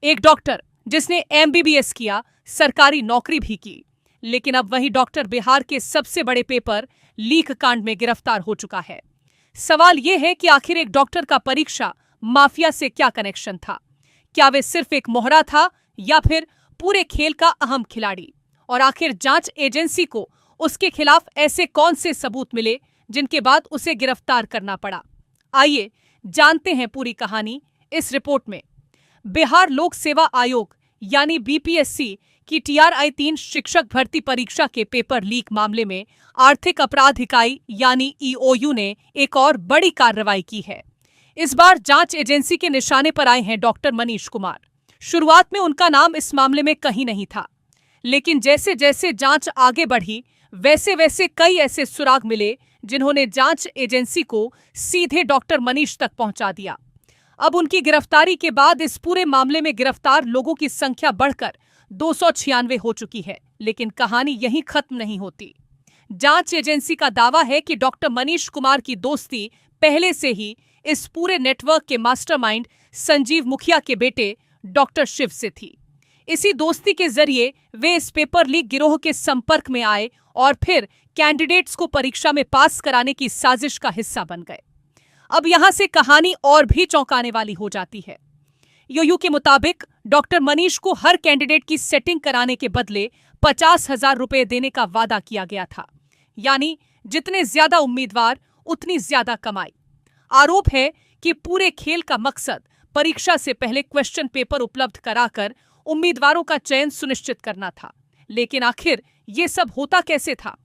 एक डॉक्टर जिसने एमबीबीएस किया, सरकारी नौकरी भी की, लेकिन अब वही डॉक्टर बिहार के सबसे बड़े पेपर लीक कांड में गिरफ्तार हो चुका है। सवाल यह है कि आखिर एक डॉक्टर का परीक्षा माफिया से क्या कनेक्शन था? क्या वे सिर्फ एक मोहरा था या फिर पूरे खेल का अहम खिलाड़ी? और आखिर जांच एजेंसी को उसके खिलाफ ऐसे कौन से सबूत मिले जिनके बाद उसे गिरफ्तार करना पड़ा? आइए जानते हैं पूरी कहानी इस रिपोर्ट में। बिहार लोक सेवा आयोग यानी बीपीएससी की टीआरआई 3 शिक्षक भर्ती परीक्षा के पेपर लीक मामले में आर्थिक अपराध इकाई यानी ईओयू ने एक और बड़ी कार्रवाई की है। इस बार जांच एजेंसी के निशाने पर आए हैं डॉक्टर मनीष कुमार। शुरुआत में उनका नाम इस मामले में कहीं नहीं था, लेकिन जैसे जैसे जांच आगे बढ़ी वैसे वैसे कई ऐसे सुराग मिले जिन्होंने जांच एजेंसी को सीधे डॉक्टर मनीष तक पहुंचा दिया। अब उनकी गिरफ्तारी के बाद इस पूरे मामले में गिरफ्तार लोगों की संख्या बढ़कर 296 हो चुकी है, लेकिन कहानी यहीं खत्म नहीं होती। जांच एजेंसी का दावा है कि डॉक्टर मनीष कुमार की दोस्ती पहले से ही इस पूरे नेटवर्क के मास्टरमाइंड संजीव मुखिया के बेटे डॉक्टर शिव से थी। इसी दोस्ती के जरिए वे इस पेपर लीक गिरोह के संपर्क में आए और फिर कैंडिडेट्स को परीक्षा में पास कराने की साजिश का हिस्सा बन गए। अब यहां से कहानी और भी चौंकाने वाली हो जाती है। ईओयू के मुताबिक डॉक्टर मनीष को हर कैंडिडेट की सेटिंग कराने के बदले 50,000 रुपए देने का वादा किया गया था, यानी जितने ज्यादा उम्मीदवार उतनी ज्यादा कमाई। आरोप है कि पूरे खेल का मकसद परीक्षा से पहले क्वेश्चन पेपर उपलब्ध कराकर उम्मीदवारों का चयन सुनिश्चित करना था। लेकिन आखिर ये सब होता कैसे था?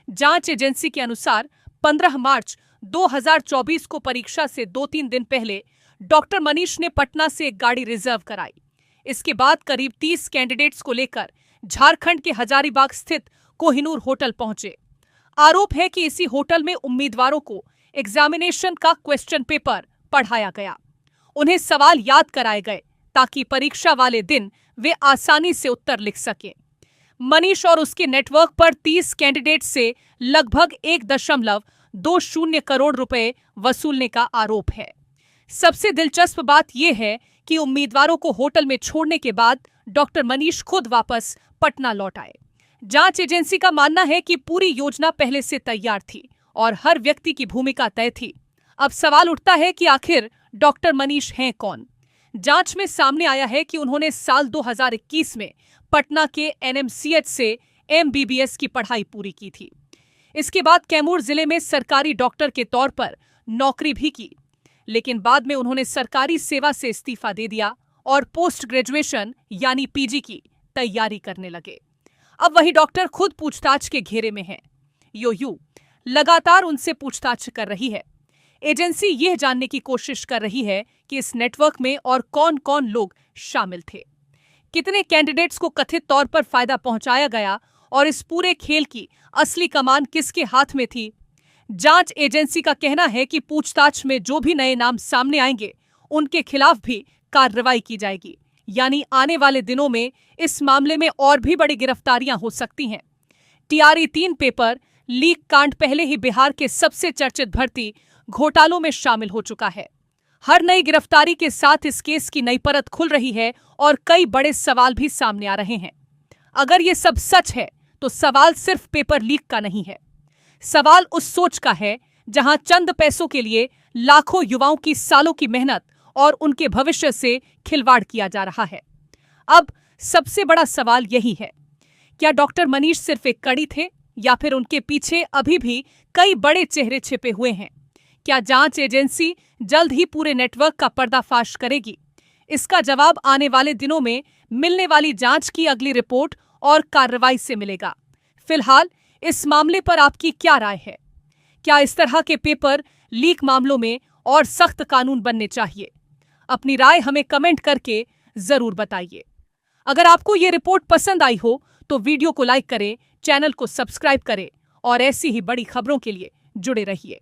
जांच एजेंसी के अनुसार 15 मार्च 2024 को परीक्षा से 2-3 दिन पहले डॉक्टर मनीष ने पटना से एक गाड़ी रिजर्व कराई। इसके बाद करीब 30 कैंडिडेट्स को लेकर झारखंड के हजारीबाग स्थित कोहिनूर होटल पहुंचे। आरोप है कि इसी होटल में उम्मीदवारों को एग्जामिनेशन का क्वेश्चन पेपर पढ़ाया गया। उन्हें सवाल याद कराए गए ताकि परीक्षा वाले दिन वे आसानी से उत्तर लिख सकें। मनीष और उसके नेटवर्क पर 30 कैंडिडेट से लगभग 1.20 करोड़ रुपए वसूलने का आरोप है। सबसे दिलचस्प बात यह है कि उम्मीदवारों को होटल में छोड़ने के बाद डॉक्टर मनीष खुद वापस पटना लौट आए। जांच एजेंसी का मानना है कि पूरी योजना पहले से तैयार थी और हर व्यक्ति की भूमिका तय थी। अब सवाल उठता है कि आखिर डॉक्टर मनीष हैं कौन? जांच में सामने आया है कि उन्होंने साल 2021 में पटना के एनएमसीएच से एमबीबीएस की पढ़ाई पूरी की थी। इसके बाद कैमूर जिले में सरकारी डॉक्टर के तौर पर नौकरी भी की, लेकिन बाद में उन्होंने सरकारी सेवा से इस्तीफा दे दिया और पोस्ट ग्रेजुएशन यानी पीजी की तैयारी करने लगे। अब वही डॉक्टर खुद पूछताछ के घेरे में हैं। ईओयू लगातार उनसे पूछताछ कर रही है। एजेंसी यह जानने की कोशिश कर रही है कि इस नेटवर्क में और कौन कौन लोग शामिल थे, कितने कैंडिडेट्स को कथित तौर पर फायदा पहुंचाया गया और इस पूरे खेल की असली कमान किसके हाथ में थी। जांच एजेंसी का कहना है कि पूछताछ में जो भी नए नाम सामने आएंगे उनके खिलाफ भी कार्रवाई की जाएगी, यानी आने वाले दिनों में इस मामले में और भी बड़ी गिरफ्तारियां हो सकती हैं। टीआरआई 3 पेपर लीक कांड पहले ही बिहार के सबसे चर्चित भर्ती घोटालों में शामिल हो चुका है। हर नई गिरफ्तारी के साथ इस केस की नई परत खुल रही है और कई बड़े सवाल भी सामने आ रहे हैं। अगर ये सब सच है तो सवाल सिर्फ पेपर लीक का नहीं है। सवाल उस सोच का है जहां चंद पैसों के लिए लाखों युवाओं की सालों की मेहनत और उनके भविष्य से खिलवाड़ किया जा रहा है। अब सबसे बड़ा सवाल यही है, क्या डॉक्टर मनीष सिर्फ एक कड़ी थे या फिर उनके पीछे अभी भी कई बड़े चेहरे छिपे हुए हैं? क्या जांच एजेंसी जल्द ही पूरे नेटवर्क का पर्दाफाश करेगी? इसका जवाब आने वाले दिनों में मिलने वाली जांच की अगली रिपोर्ट और कार्रवाई से मिलेगा। फिलहाल इस मामले पर आपकी क्या राय है? क्या इस तरह के पेपर लीक मामलों में और सख्त कानून बनने चाहिए? अपनी राय हमें कमेंट करके जरूर बताइए। अगर आपको ये रिपोर्ट पसंद आई हो तो वीडियो को लाइक करें, चैनल को सब्सक्राइब करें और ऐसी ही बड़ी खबरों के लिए जुड़े रहिए।